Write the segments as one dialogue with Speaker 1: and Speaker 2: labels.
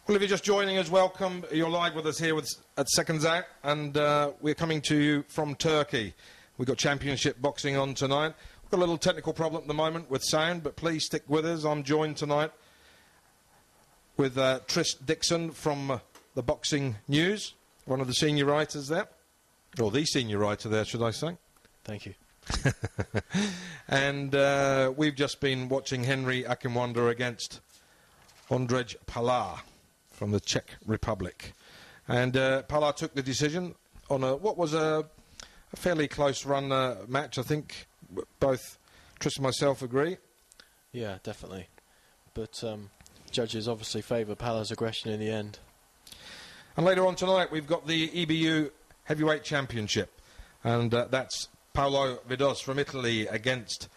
Speaker 1: Well, if you're just joining us, welcome. You're live with us here at Seconds Out, and we're coming to you from Turkey. We've got championship boxing on tonight. We've got a little technical problem at the moment with sound, but please stick with us. I'm joined tonight with Tris Dixon from the Boxing News, one of the senior writers there. Or the senior writer there, should I say.
Speaker 2: Thank you.
Speaker 1: And we've just been watching Henry Akinwanda against Ondrej Palar from the Czech Republic. And Palar took the decision on what was a fairly close run match, I think. Both Tris and myself agree.
Speaker 2: Yeah, definitely. But judges obviously favour Palar's aggression in the end.
Speaker 1: And later on tonight, we've got the EBU Heavyweight Championship. And that's Paolo Vidos from Italy against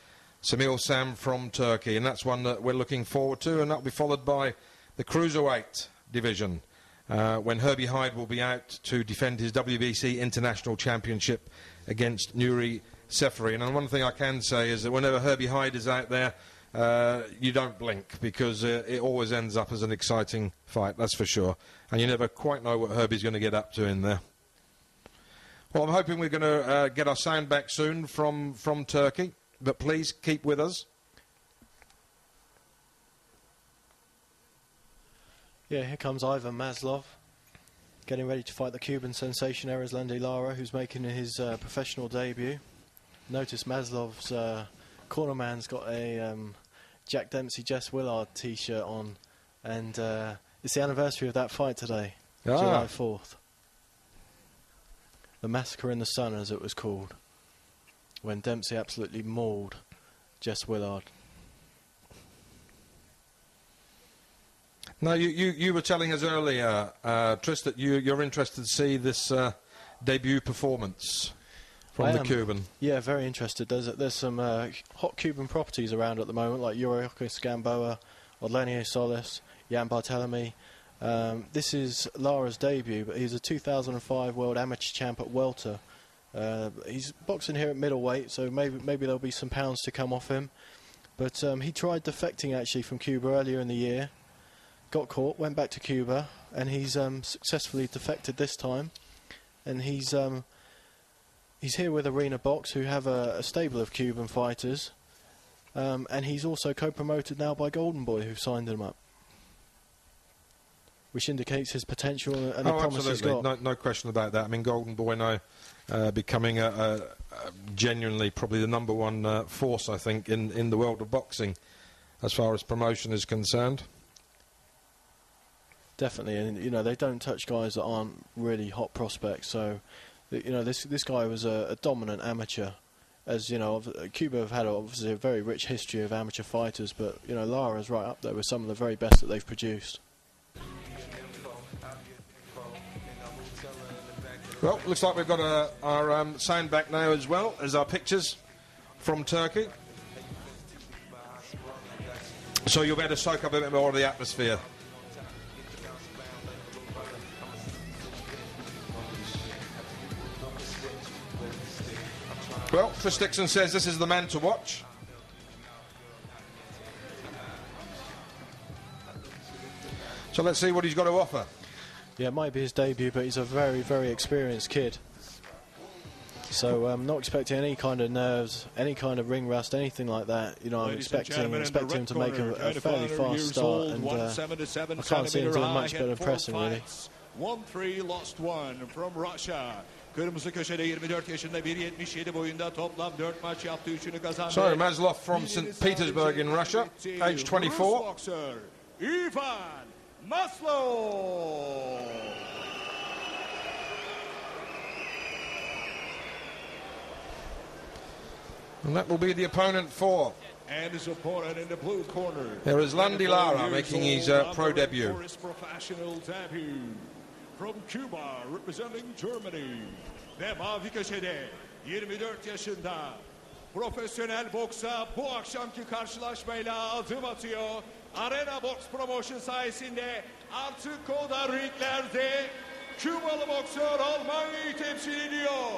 Speaker 1: Samil Sam from Turkey. And that's one that we're looking forward to. And that'll be followed by the Cruiserweight division, when Herbie Hyde will be out to defend his WBC International Championship against Nuri Seferi. And one thing I can say is that whenever Herbie Hyde is out there, you don't blink, because it always ends up as an exciting fight, that's for sure. And you never quite know what Herbie's going to get up to in there. Well, I'm hoping we're going to get our sound back soon from Turkey, but please keep with us.
Speaker 2: Yeah, here comes Ivan Maslov, getting ready to fight the Cuban sensation Erislandy Lara, who's making his professional debut. Notice Maslov's cornerman's got a Jack Dempsey Jess Willard t-shirt on, and it's the anniversary of that fight today, July 4th. The Massacre in the Sun, as it was called, when Dempsey absolutely mauled Jess Willard.
Speaker 1: Now, you were telling us earlier, Tris, that you're interested to see this debut performance from the Cuban. Yeah,
Speaker 2: very interested. There's some hot Cuban properties around at the moment, like Yuriorkis Gamboa, Odlenier Solis, Jan Barthelemy. This is Lara's debut, but he's a 2005 World Amateur Champ at welter. He's boxing here at middleweight, so maybe there'll be some pounds to come off him. But he tried defecting actually from Cuba earlier in the year. Got caught, went back to Cuba, and he's successfully defected this time. And he's here with Arena Box, who have a stable of Cuban fighters. And he's also co-promoted now by Golden Boy, who signed him up, which indicates his potential and the promise he's got.
Speaker 1: No question about that. I mean, Golden Boy now becoming a genuinely probably the number one force, I think, in the world of boxing as far as promotion is concerned.
Speaker 2: Definitely, and you know, they don't touch guys that aren't really hot prospects. So, you know, this guy was a dominant amateur. As you know, Cuba have had obviously a very rich history of amateur fighters, but you know, Lara's right up there with some of the very best that they've produced.
Speaker 1: Well, looks like we've got our sound back now as well as our pictures from Turkey. So you'll be able to soak up a bit more of the atmosphere. Well, Tris Dixon says this is the man to watch. So let's see what he's got to offer.
Speaker 2: Yeah, it might be his debut, but he's a very, very experienced kid. So I'm not expecting any kind of nerves, any kind of ring rust, anything like that. You know, I'm expecting him to make a fairly fast start, and I can't see him doing much but impressing, really.
Speaker 3: 1-3 lost 1 from Russia. Kırmızı köşede 24 yaşında 1.77 boyunda toplam 4 maç yaptığı üçünü kazandı.
Speaker 1: So Maslov from St. Petersburg in Russia, age 24.
Speaker 3: Boxer Ivan Maslov.
Speaker 1: And that will be the opponent for.
Speaker 3: And his opponent in the blue corner.
Speaker 1: Erislandy Lara making his pro debut.
Speaker 3: For his professional debut. From Cuba, representing Germany. Ve mavi köşede 24 yaşında profesyonel boksa bu akşamki karşılaşmayla adım atıyor. Arena Box Promotion sayesinde artık o da ringlerde Kübalı boksör Almanya'yı temsil ediyor.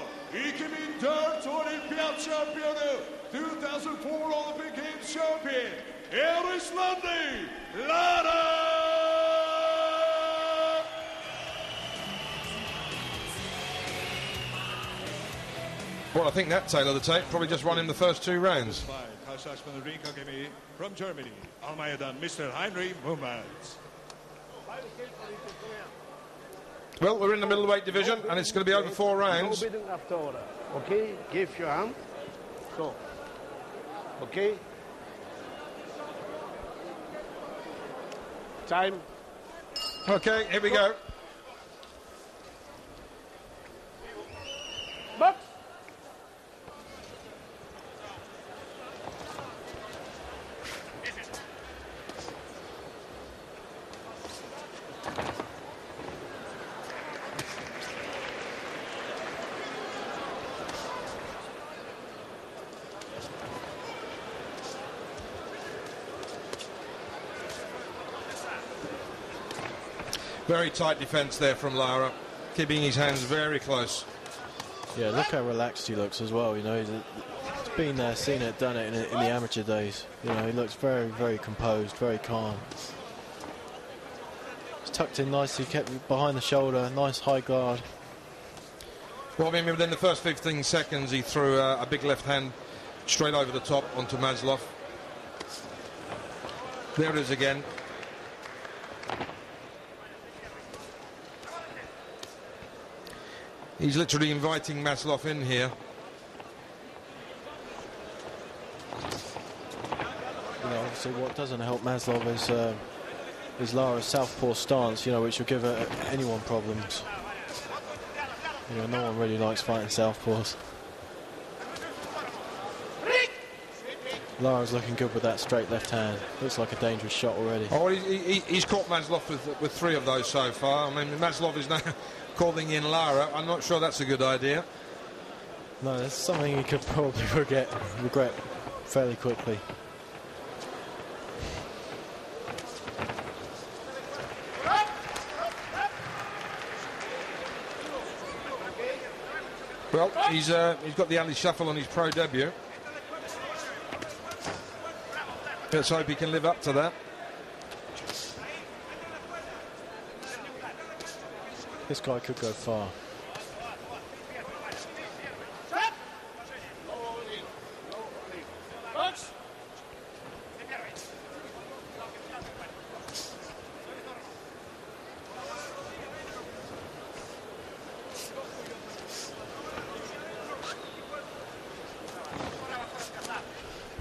Speaker 3: 2004 Olimpiyat şampiyonu, 2004 Olympic Games champion, Erislandy Lara.
Speaker 1: Well, I think that tail of the tape probably just won him the first 2 rounds.
Speaker 3: Karşılaşmanın ring hakemi from Germany, Almanya'dan Mr. Heinrich Mummers.
Speaker 1: Well, we're in the middleweight division, and it's going to be over 4 rounds.
Speaker 4: Okay, give your hand. So, okay. Time.
Speaker 1: Okay, here we go.
Speaker 4: Box.
Speaker 1: Very tight defence there from Lara, keeping his hands very close.
Speaker 2: Yeah, look how relaxed he looks as well. You know, he's been there, seen it, done it in the amateur days. You know, he looks very, very composed, very calm. He's tucked in nicely, kept behind the shoulder, nice high guard.
Speaker 1: Well, I mean, within the first 15 seconds, he threw a big left hand straight over the top onto Maslov. There it is again. He's literally inviting Maslov in here.
Speaker 2: You know, obviously what doesn't help Maslov is Lara's southpaw stance, you know, which will give anyone problems. You know, no one really likes fighting southpaws. Lara's looking good with that straight left hand. Looks like a dangerous shot already.
Speaker 1: Oh, he's caught Maslov with 3 of those so far. I mean, Maslov is now calling in Lara. I'm not sure that's a good idea.
Speaker 2: No, that's something he could probably regret fairly quickly.
Speaker 1: Well, he's got the alley shuffle on his pro debut. Let's hope he can live up to that.
Speaker 2: This guy could go far.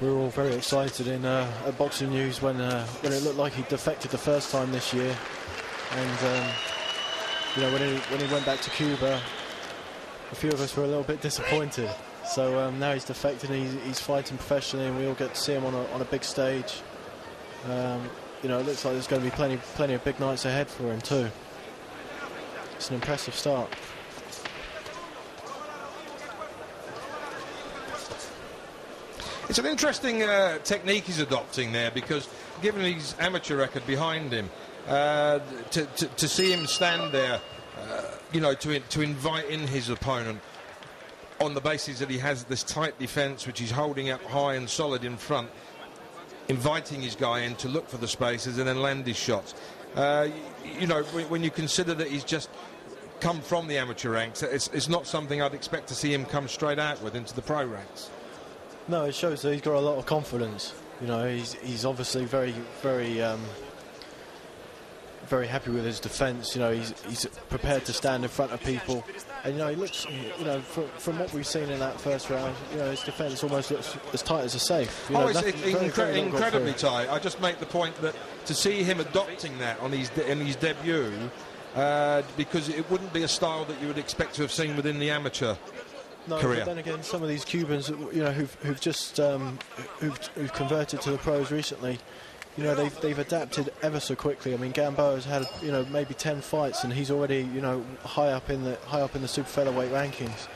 Speaker 2: We were all very excited at Boxing News when it looked like he defected the first time this year, and you know, when he went back to Cuba, a few of us were a little bit disappointed. So now he's defected and he's fighting professionally, and we all get to see him on a big stage. You know, it looks like there's going to be plenty of big nights ahead for him too. It's an impressive start.
Speaker 1: It's an interesting technique he's adopting there, because given his amateur record behind him, to see him stand there, you know, to invite in his opponent on the basis that he has this tight defence, which he's holding up high and solid in front, inviting his guy in to look for the spaces and then land his shots. You know, when you consider that he's just come from the amateur ranks, it's not something I'd expect to see him come straight out with into the pro ranks.
Speaker 2: No, it shows that he's got a lot of confidence. You know, he's obviously very happy with his defence. You know, he's prepared to stand in front of people, and you know, he looks. You know, from what we've seen in that first round, you know, his defence almost looks as tight as a safe. You know,
Speaker 1: it's incredibly tight. I just make the point that to see him adopting that on his debut, because it wouldn't be a style that you would expect to have seen within the amateur.
Speaker 2: No,
Speaker 1: career.
Speaker 2: But then again, some of these Cubans, you know, who've just who've converted to the pros recently, you know, they've adapted ever so quickly. I mean, Gamboa's had, you know, maybe 10 fights, and he's already, you know, high up in the super featherweight rankings.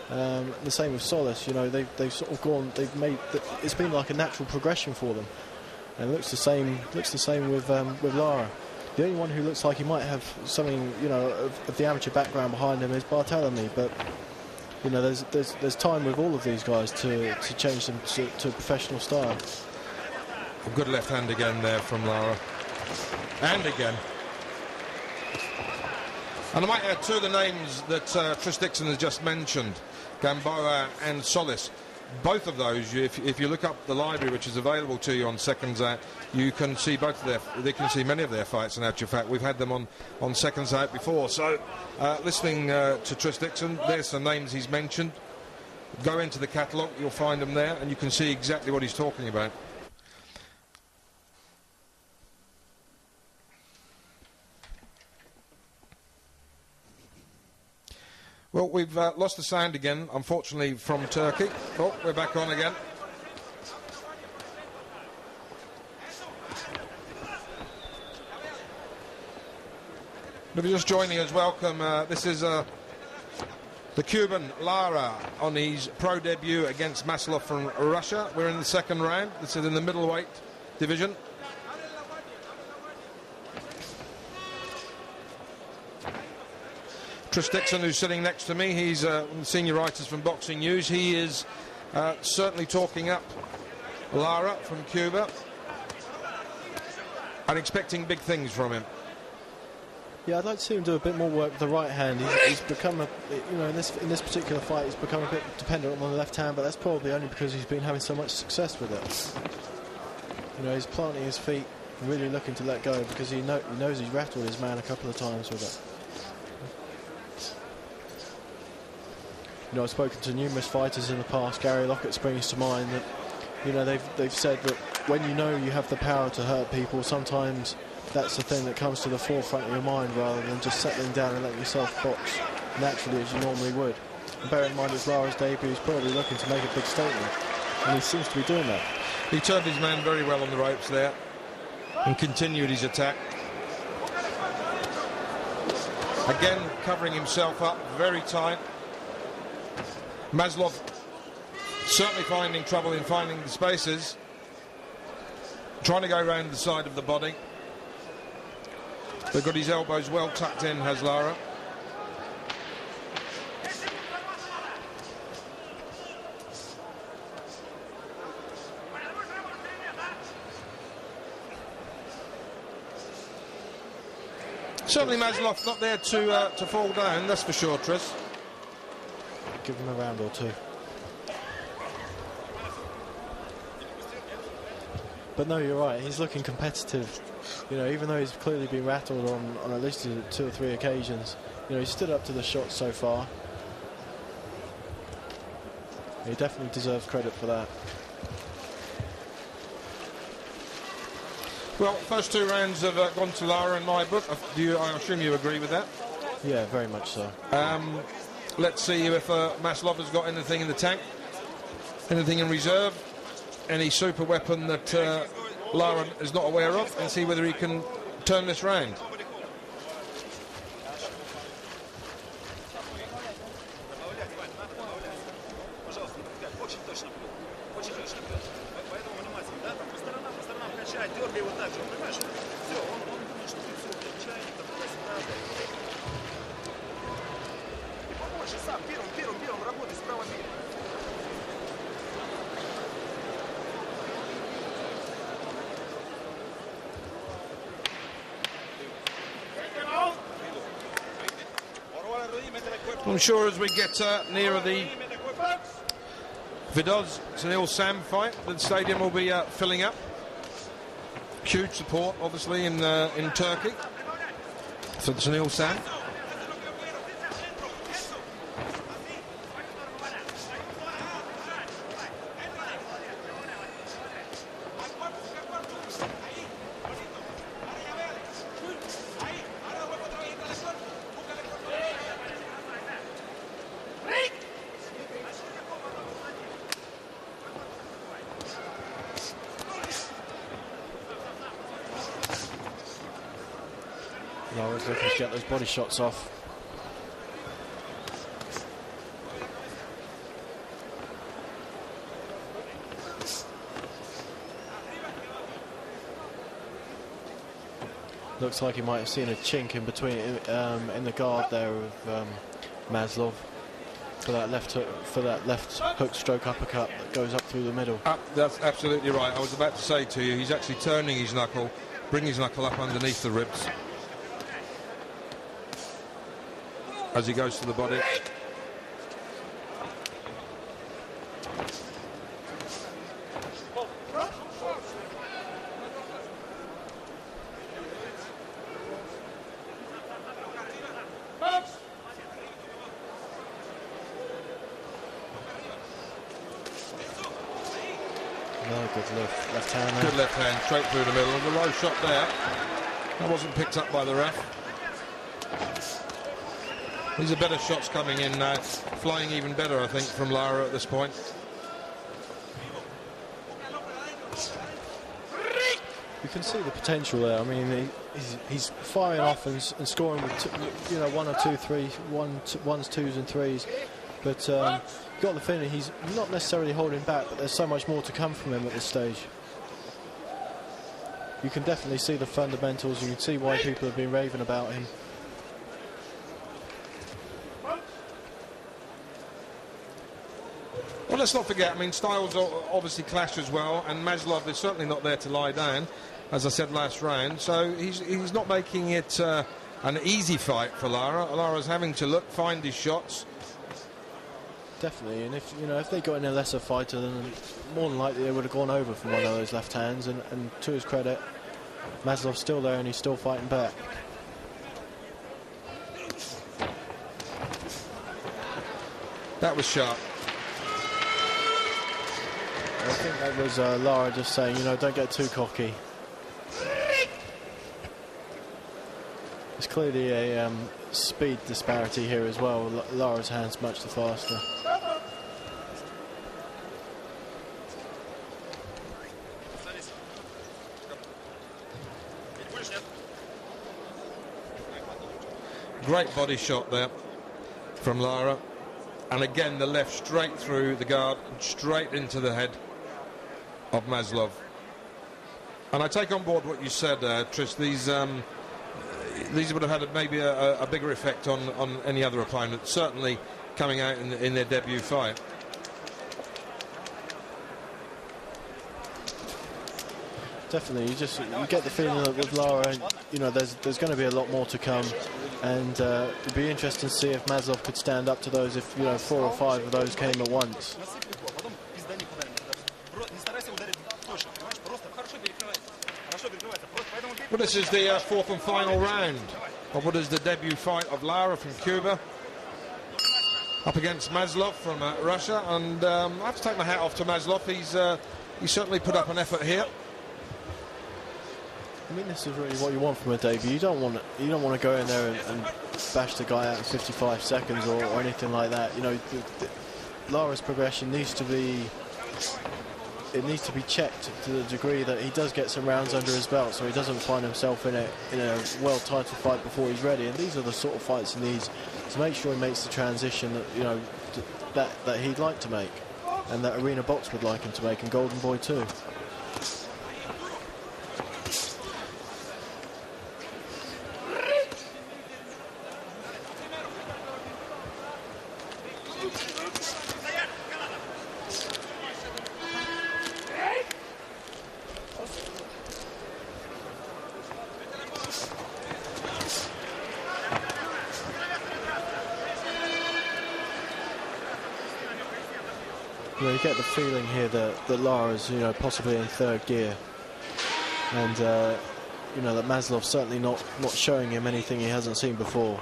Speaker 2: The same with Solis. You know, they've sort of gone. They've made. It's been like a natural progression for them, and it looks the same. Looks the same with Lara. The only one who looks like he might have something, you know, of the amateur background behind him is Barthélemy, but. You know, there's time with all of these guys to change them to a professional style.
Speaker 1: A good left hand again there from Lara. And again. And I might add 2 of the names that Tris Dixon has just mentioned. Gamboa and Solis. Both of those, if you look up the library which is available to you on Seconds Out, you can see both of they can see many of their fights. In actual fact, we've had them on Seconds Out before. So, listening to Tris Dixon, there's some names he's mentioned. Go into the catalogue, you'll find them there, and you can see exactly what he's talking about. Well, we've lost the sound again, unfortunately, from Turkey. Oh, we're back on again. If you're just joining us, welcome. This is the Cuban Lara on his pro debut against Maslov from Russia. We're in the second round. This is in the middleweight division. Tris Dixon, who's sitting next to me, he's one of the senior writers from Boxing News. He is certainly talking up Lara from Cuba and expecting big things from him.
Speaker 2: Yeah, I'd like to see him do a bit more work with the right hand. He's become in this particular fight, he's become a bit dependent on the left hand, but that's probably only because he's been having so much success with it. He's planting his feet, really looking to let go because he knows he's rattled his man a couple of times with it. I've spoken to numerous fighters in the past. Gary Lockett springs to mind that, they've said that when you have the power to hurt people, sometimes that's the thing that comes to the forefront of your mind rather than just settling down and letting yourself box naturally as you normally would. And bear in mind it's Lara's debut, he's probably looking to make a big statement, and he seems to be doing that.
Speaker 1: He turned his man very well on the ropes there and continued his attack. Again, covering himself up very tight. Maslov certainly finding trouble in finding the spaces, trying to go around the side of the body. They've got his elbows well tucked in, has Lara. Certainly Maslov not there to fall down, that's for sure, Tris.
Speaker 2: Give him a round or two. But no, you're right, he's looking competitive. Even though he's clearly been rattled on at least 2 or 3 occasions, he stood up to the shots so far. He definitely deserves credit for that.
Speaker 1: Well, first 2 rounds have gone to Lara in my book. I assume you agree with that?
Speaker 2: Yeah, very much so.
Speaker 1: Let's see if Maslov has got anything in the tank, anything in reserve, any super weapon that Lara is not aware of, and see whether he can turn this round. I'm sure as we get nearer the Vidoz-Sunil Sam fight, the stadium will be filling up. Huge support, obviously, in Turkey for Sunil Sam.
Speaker 2: Lara's looking to get those body shots off. Looks like he might have seen a chink in between in the guard there of Maslov for that left hook stroke uppercut that goes up through the middle.
Speaker 1: That's absolutely right. I was about to say to you, he's actually turning his knuckle, bringing his knuckle up underneath the ribs as he goes to the body.
Speaker 2: Good left hand there.
Speaker 1: Good left hand, straight through the middle. The low shot there. That wasn't picked up by the ref. These are better shots coming in now. Flying even better, I think, from Lara at this point.
Speaker 2: You can see the potential there. I mean, he's firing off and scoring with one or two, three, ones, twos and threes. But you've got the feeling he's not necessarily holding back, but there's so much more to come from him at this stage. You can definitely see the fundamentals. You can see why people have been raving about him.
Speaker 1: Well, let's not forget, I mean, styles obviously clash as well, and Maslov is certainly not there to lie down, as I said last round, so he's not making it an easy fight for Lara. Lara's having to find his shots.
Speaker 2: Definitely, and if they got in a lesser fighter, then more than likely they would have gone over from one of those left hands, and to his credit, Maslov's still there and he's still fighting back.
Speaker 1: That was sharp.
Speaker 2: I think that was Lara just saying, don't get too cocky. There's clearly a speed disparity here as well. Lara's hand's much the faster.
Speaker 1: Great body shot there from Lara. And again, the left straight through the guard, straight into the head of Maslov. And I take on board what you said, Tris. These would have had maybe a bigger effect on any other opponent, certainly coming out in their debut fight.
Speaker 2: Definitely, you get the feeling that with Lara, there's going to be a lot more to come, and it'd be interesting to see if Maslov could stand up to those if 4 or 5 of those came at once.
Speaker 1: Well, this is the 4th and final round of what is the debut fight of Lara from Cuba up against Maslov from Russia, and I have to take my hat off to Maslov. He's certainly put up an effort here.
Speaker 2: I mean, this is really what you want from a debut. You don't want to go in there and bash the guy out in 55 seconds or anything like that. Lara's progression needs to be checked to the degree that he does get some rounds under his belt, so he doesn't find himself in a world title fight before he's ready. And these are the sort of fights he needs to make sure he makes the transition that he'd like to make, and that Arena Box would like him to make, and Golden Boy too. You get the feeling here that Lara's possibly in 3rd gear, and that Maslov's certainly not showing him anything he hasn't seen before.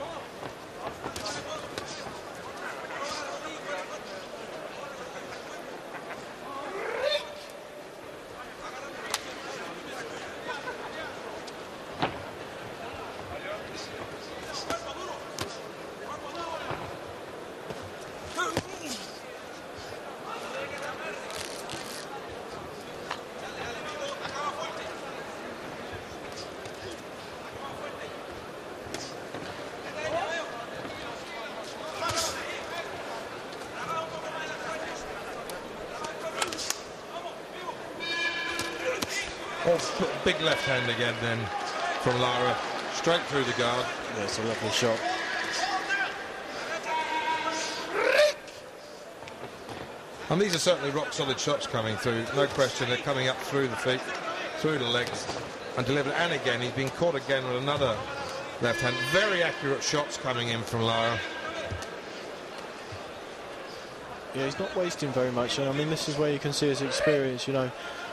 Speaker 1: Oh, big left hand again then from Lara, straight through the guard.
Speaker 2: Yeah, it's a lovely shot.
Speaker 1: And these are certainly rock-solid shots coming through, no question. They're coming up through the feet, through the legs, and delivered. And again, he's been caught again with another left hand. Very accurate shots coming in from Lara.
Speaker 2: Yeah, he's not wasting very much, and I mean, this is where you can see his experience.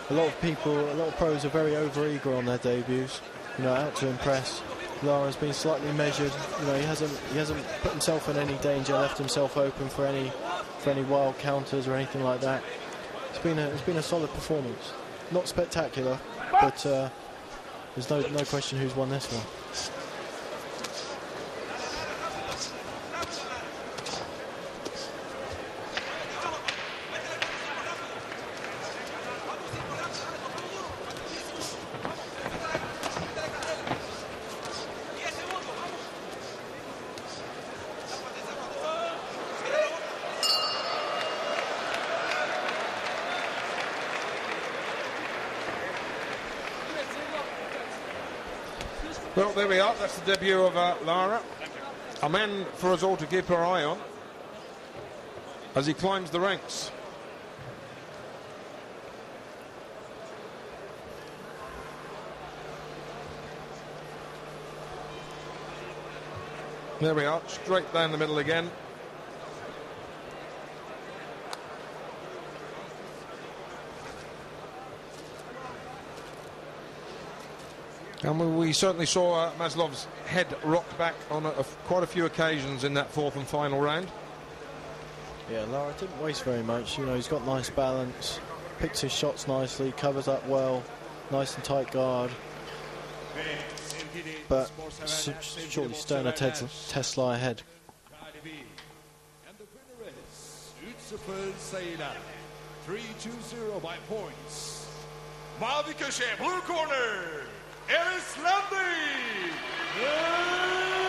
Speaker 2: A lot of pros are very over-eager on their debuts, out to impress. Lara's been slightly measured. He hasn't put himself in any danger, left himself open for any wild counters or anything like that. It's been a solid performance. not spectacular, but there's no question who's won this one.
Speaker 1: Well, there we are. That's the debut of Lara. A man for us all to keep our eye on as he climbs the ranks. There we are, straight down the middle again. And we certainly saw Maslov's head rock back on quite a few occasions in that fourth and final round.
Speaker 2: Yeah, Lara didn't waste very much. You know, he's got nice balance, picks his shots nicely, covers up well, nice and tight guard. But surely Sterner Tesla ahead.
Speaker 3: And the winner is 3-0 sayılar. 3-2-0 by points. Mavi köşe, blue corner, Erislandy Lara.